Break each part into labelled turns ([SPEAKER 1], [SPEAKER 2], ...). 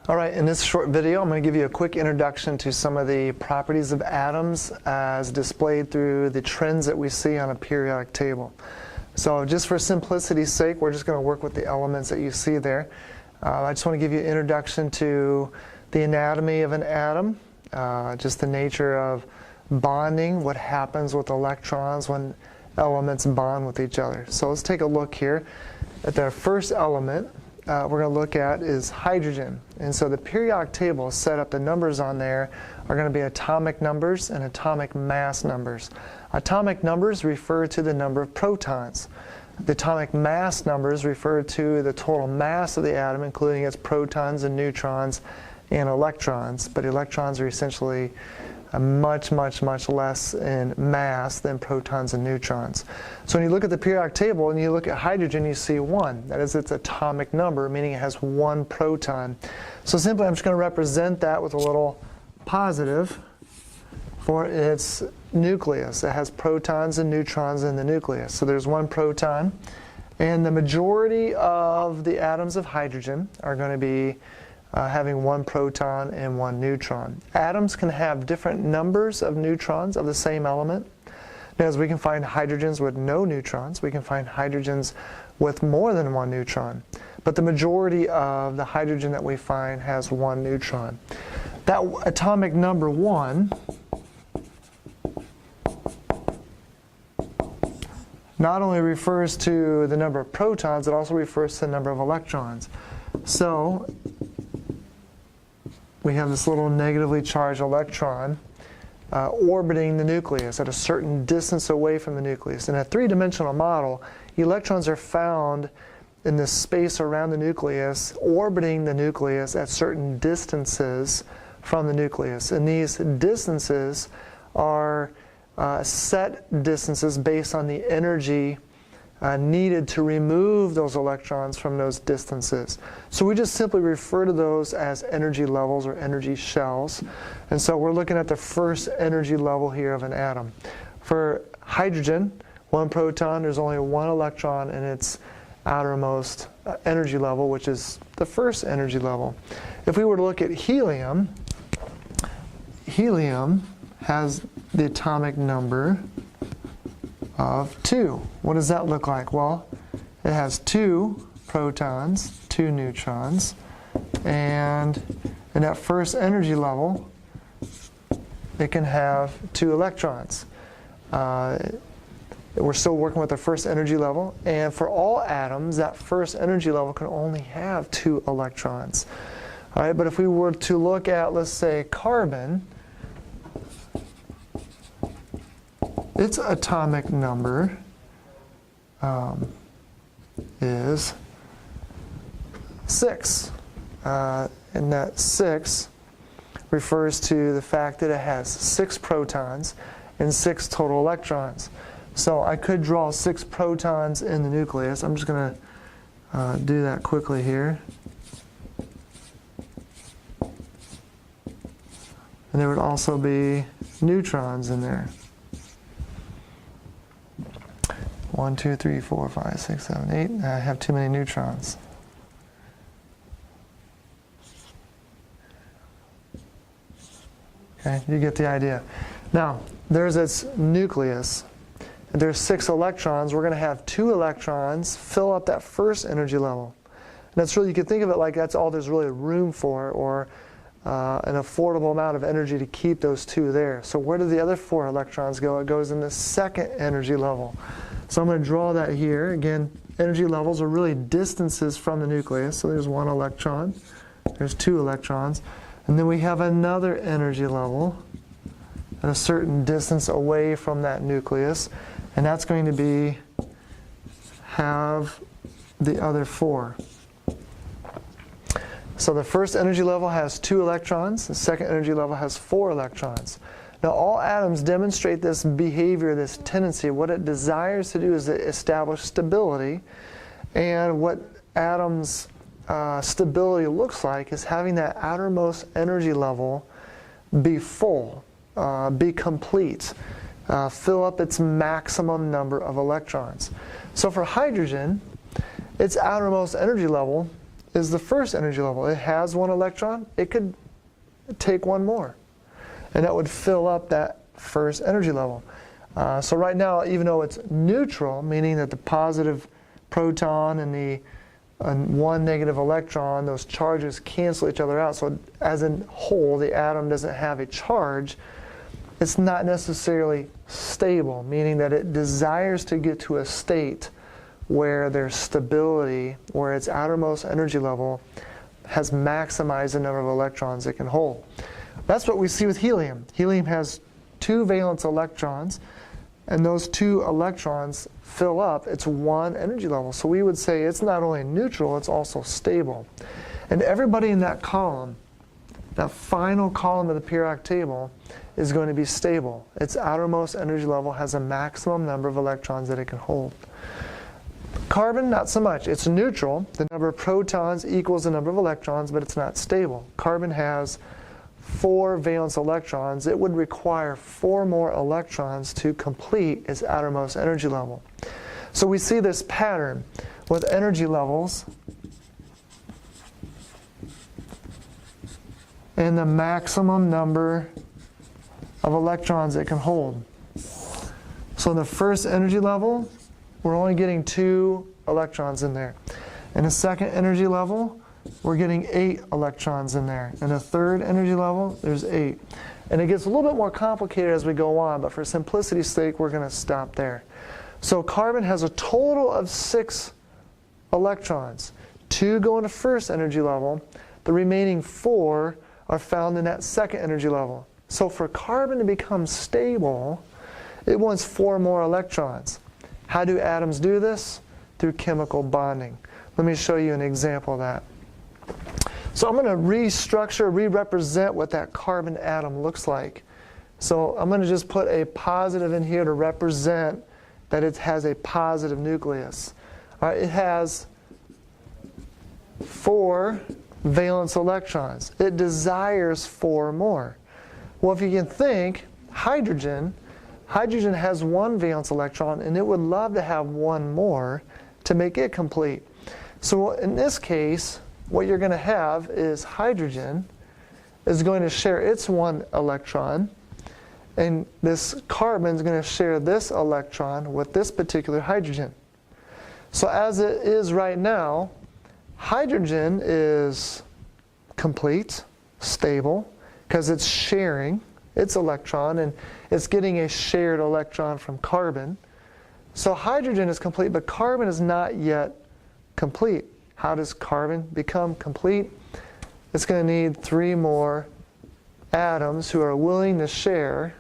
[SPEAKER 1] All right, in this short video, I'm going to give you a quick introduction to some of the properties of atoms as displayed through the trends that we see on a periodic table. So just for simplicity's sake, we're just going to work with the elements that you see there. I just want to give you an introduction to the anatomy of an atom, just the nature of bonding, what happens with electrons when elements bond with each other. So let's take a look here at the first element. We're going to look at is hydrogen. And so the periodic table is set up, the numbers on there are going to be atomic numbers and atomic mass numbers. Atomic numbers refer to the number of protons. The atomic mass numbers refer to the total mass of the atom, including its protons and neutrons and electrons. But electrons are essentially much less in mass than protons and neutrons. So when you look at the periodic table and you look at hydrogen, you see 1. That is its atomic number, meaning it has 1 proton. So simply I'm just going to represent that with a little positive for its nucleus. It has protons and neutrons in the nucleus. So there's 1 proton. And the majority of the atoms of hydrogen are going to be having 1 proton and 1 neutron. Atoms can have different numbers of neutrons of the same element. Now, as we can find hydrogens with no neutrons, we can find hydrogens with more than 1 neutron. But the majority of the hydrogen that we find has 1 neutron. That atomic number 1 not only refers to the number of protons, it also refers to the number of electrons. So we have this little negatively charged electron orbiting the nucleus at a certain distance away from the nucleus. In a three-dimensional model, electrons are found in this space around the nucleus, orbiting the nucleus at certain distances from the nucleus. And these distances are set distances based on the energy needed to remove those electrons from those distances. So we just simply refer to those as energy levels or energy shells. And so we're looking at the first energy level here of an atom. For hydrogen, 1 proton, there's only 1 electron in its outermost energy level, which is the first energy level. If we were to look at helium, helium has the atomic number of 2. What does that look like? Well, it has 2 protons, 2 neutrons, and in that first energy level, it can have 2 electrons. We're still working with the first energy level, and for all atoms, that first energy level can only have 2 electrons. All right, but if we were to look at, let's say, carbon, its atomic number is 6. And that 6 refers to the fact that it has 6 protons and 6 total electrons. So I could draw 6 protons in the nucleus. I'm just going to do that quickly here. And there would also be neutrons in there. 1, 2, 3, 4, 5, 6, 7, 8. I have too many neutrons. Okay, you get the idea. Now, there's its nucleus. There's 6 electrons. We're going to have 2 electrons fill up that first energy level. And that's really, you can think of it like that's all there's really room for, or an affordable amount of energy to keep those 2 there. So where do the other 4 electrons go? It goes in the second energy level. So I'm going to draw that here. Again, energy levels are really distances from the nucleus. So there's 1 electron. There's 2 electrons. And then we have another energy level at a certain distance away from that nucleus. And that's going to be have the other 4. So the first energy level has 2 electrons. The second energy level has 4 electrons. Now, all atoms demonstrate this behavior, this tendency. What it desires to do is to establish stability. And what atoms' stability looks like is having that outermost energy level be full, be complete, fill up its maximum number of electrons. So for hydrogen, its outermost energy level is the first energy level. It has one electron. It could take one more, and that would fill up that first energy level. So right now, even though it's neutral, meaning that the positive proton and the one negative electron, those charges cancel each other out. So as a whole, the atom doesn't have a charge. It's not necessarily stable, meaning that it desires to get to a state where there's stability, where its outermost energy level has maximized the number of electrons it can hold. That's what we see with helium. Helium has 2 valence electrons, and those 2 electrons fill up its one energy level. So we would say it's not only neutral, it's also stable. And everybody in that column, that final column of the periodic table, is going to be stable. Its outermost energy level has a maximum number of electrons that it can hold. Carbon, not so much. It's neutral. The number of protons equals the number of electrons, but it's not stable. Carbon has 4 valence electrons. It would require 4 more electrons to complete its outermost energy level. So we see this pattern with energy levels and the maximum number of electrons it can hold. So in the first energy level, we're only getting 2 electrons in there. In the second energy level, we're getting 8 electrons in there. In the third energy level, there's 8. And it gets a little bit more complicated as we go on, but for simplicity's sake, we're going to stop there. So carbon has a total of 6 electrons. 2 go in the first energy level. The remaining 4 are found in that second energy level. So for carbon to become stable, it wants 4 more electrons. How do atoms do this? Through chemical bonding. Let me show you an example of that. So I'm going to restructure, re-represent what that carbon atom looks like. So I'm going to just put a positive in here to represent that it has a positive nucleus. All right, it has 4 valence electrons. It desires 4 more. Well, if you can think, hydrogen has 1 valence electron, and it would love to have 1 more to make it complete. So in this case, what you're going to have is hydrogen is going to share its 1 electron, and this carbon is going to share this electron with this particular hydrogen. So as it is right now, hydrogen is complete, stable, because it's sharing its electron, and it's getting a shared electron from carbon. So hydrogen is complete, but carbon is not yet complete. How does carbon become complete? It's going to need 3 more atoms who are willing to share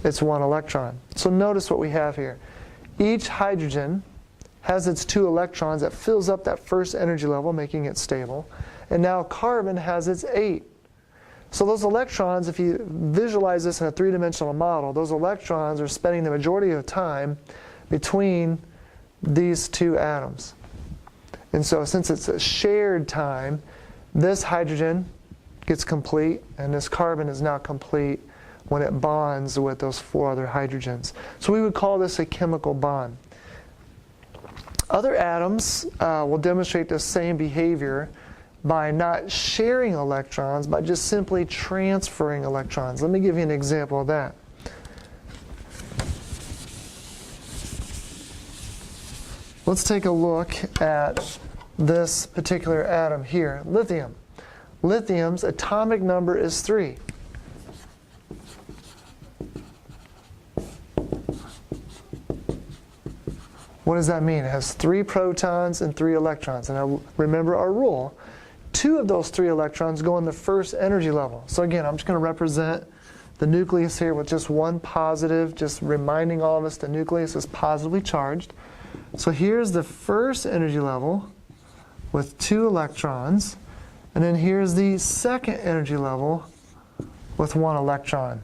[SPEAKER 1] its 1 electron. So notice what we have here. Each hydrogen has its 2 electrons that fills up that first energy level, making it stable. And now carbon has its 8. So those electrons, if you visualize this in a 3-dimensional model, those electrons are spending the majority of the time between these 2 atoms. And so since it's a shared time, this hydrogen gets complete, and this carbon is now complete when it bonds with those 4 other hydrogens. So we would call this a chemical bond. Other atoms will demonstrate the same behavior by not sharing electrons, but just simply transferring electrons. Let me give you an example of that. Let's take a look at this particular atom here, lithium. Lithium's atomic number is 3. What does that mean? It has 3 protons and 3 electrons. And now remember our rule. 2 of those 3 electrons go in the first energy level. So again, I'm just going to represent the nucleus here with just 1 positive, just reminding all of us the nucleus is positively charged. So here's the first energy level with 2 electrons. And then here's the second energy level with 1 electron.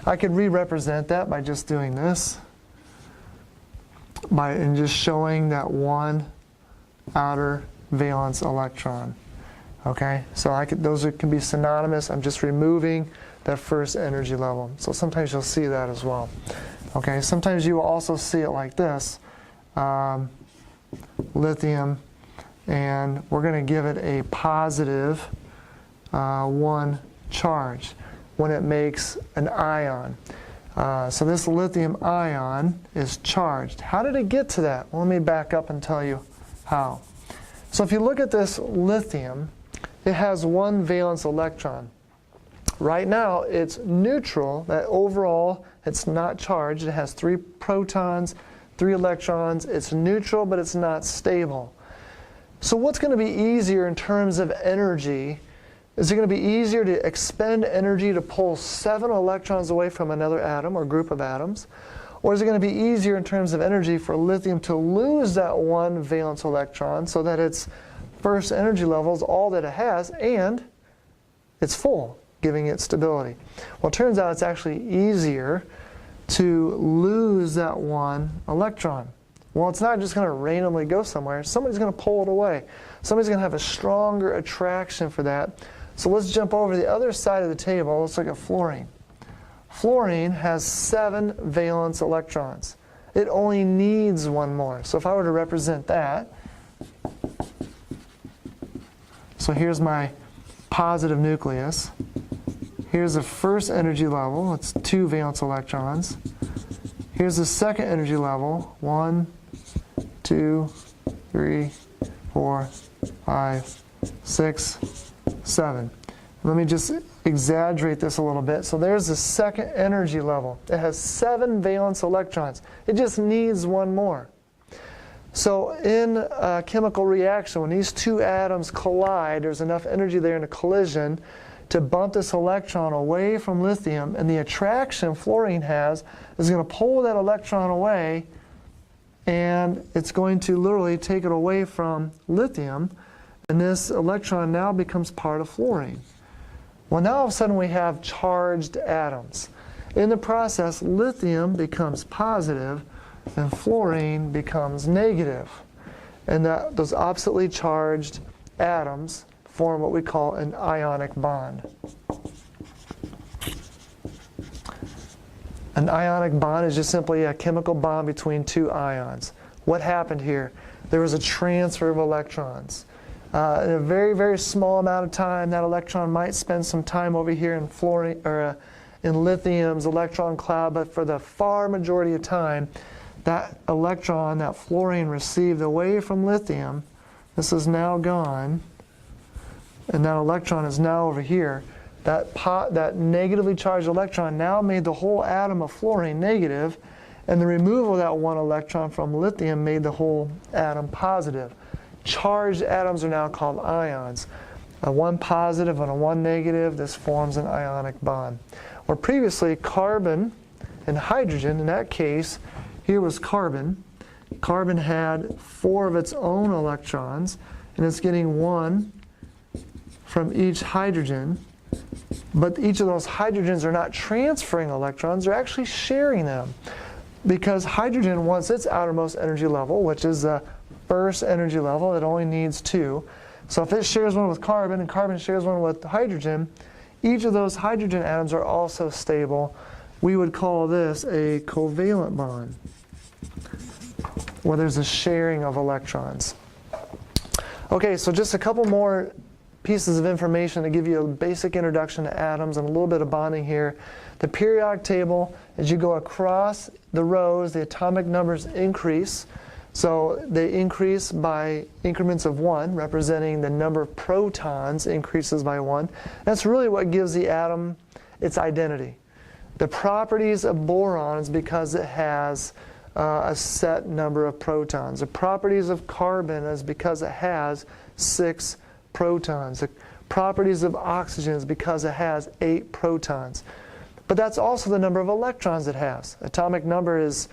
[SPEAKER 1] I could re-represent that by just doing this. And just showing that 1 outer valence electron. Okay, so those can be synonymous. I'm just removing that first energy level. So sometimes you'll see that as well. Okay, sometimes you will also see it like this. Lithium and we're going to give it a positive 1 charge when it makes an ion. So this lithium ion is charged. How did it get to that? Well, let me back up and tell you how. So if you look at this lithium, it has 1 valence electron. Right now it's neutral, that overall it's not charged. It has 3 protons, 3 electrons. It's neutral, but it's not stable. So what's going to be easier in terms of energy? Is it going to be easier to expend energy to pull 7 electrons away from another atom or group of atoms? Or is it going to be easier in terms of energy for lithium to lose that 1 valence electron so that its first energy level is all that it has and it's full, giving it stability? Well, it turns out it's actually easier to lose that 1 electron. Well, it's not just going to randomly go somewhere. Somebody's going to pull it away. Somebody's going to have a stronger attraction for that. So let's jump over to the other side of the table. Let's look at fluorine. Fluorine has 7 valence electrons. It only needs 1 more. So if I were to represent that, so here's my positive nucleus. Here's the first energy level. It's 2 valence electrons. Here's the second energy level. 1, 2, 3, 4, 5, 6, 7. Let me just exaggerate this a little bit. So there's the second energy level. It has 7 valence electrons. It just needs 1 more. So in a chemical reaction, when these 2 atoms collide, there's enough energy there in a collision to bump this electron away from lithium, and the attraction fluorine has is going to pull that electron away, and it's going to literally take it away from lithium, and this electron now becomes part of fluorine. Well, now all of a sudden we have charged atoms. In the process, lithium becomes positive and fluorine becomes negative. And those oppositely charged atoms form what we call an ionic bond. An ionic bond is just simply a chemical bond between 2 ions. What happened here? There was a transfer of electrons. In a very, very small amount of time, that electron might spend some time over here in fluorine or in lithium's electron cloud, but for the far majority of time, that electron that fluorine received away from lithium, this is now gone, and that electron is now over here. That negatively charged electron now made the whole atom of fluorine negative, and the removal of that 1 electron from lithium made the whole atom positive. Charged atoms are now called ions. A 1 positive and a 1 negative, this forms an ionic bond. Or previously, carbon and hydrogen, in that case, here was carbon. Carbon had 4 of its own electrons, and it's getting 1 from each hydrogen. But each of those hydrogens are not transferring electrons, they're actually sharing them. Because hydrogen wants its outermost energy level, which is the first energy level, it only needs 2. So if it shares 1 with carbon and carbon shares 1 with hydrogen, each of those hydrogen atoms are also stable. We would call this a covalent bond, where there's a sharing of electrons. Okay, so just a couple more pieces of information to give you a basic introduction to atoms and a little bit of bonding here. The periodic table, as you go across the rows, the atomic numbers increase. So they increase by increments of 1, representing the number of protons increases by 1. That's really what gives the atom its identity. The properties of boron is because it has a set number of protons. The properties of carbon is because it has 6 protons. The properties of oxygen is because it has 8 protons. But that's also the number of electrons it has. Atomic number is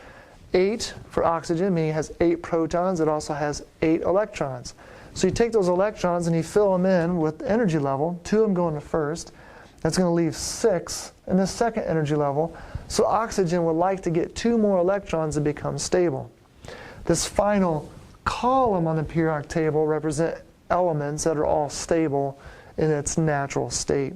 [SPEAKER 1] 8 for oxygen, meaning it has 8 protons. It also has 8 electrons. So you take those electrons and you fill them in with energy level. 2 of them go in the first. That's going to leave 6 in the second energy level. So oxygen would like to get 2 more electrons to become stable. This final column on the periodic table represent elements that are all stable in its natural state.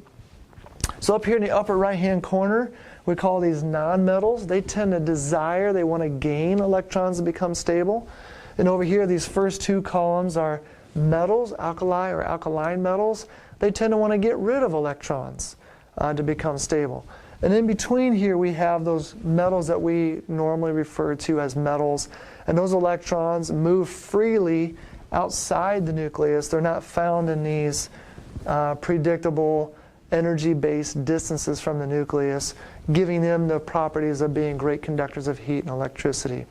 [SPEAKER 1] So up here in the upper right-hand corner, we call these nonmetals. They tend to desire, they want to gain electrons to become stable. And over here, these first 2 columns are metals, alkali or alkaline metals, they tend to want to get rid of electrons to become stable. And in between here we have those metals that we normally refer to as metals, and those electrons move freely outside the nucleus. They're not found in these predictable energy-based distances from the nucleus, giving them the properties of being great conductors of heat and electricity.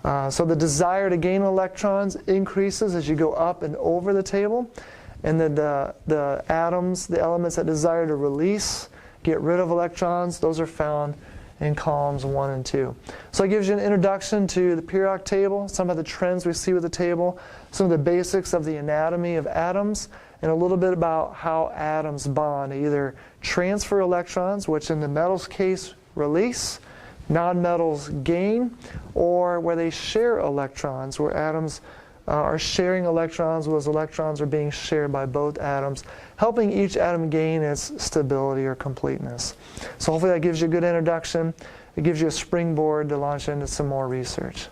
[SPEAKER 1] So the desire to gain electrons increases as you go up and over the table, and then the atoms, the elements that desire to release, get rid of electrons, those are found in columns 1 and 2. So it gives you an introduction to the periodic table, some of the trends we see with the table, some of the basics of the anatomy of atoms, and a little bit about how atoms bond, either transfer electrons, which in the metals case release, nonmetals gain, or where they share electrons, where atoms are sharing electrons, where those electrons are being shared by both atoms, helping each atom gain its stability or completeness. So hopefully that gives you a good introduction. It gives you a springboard to launch into some more research.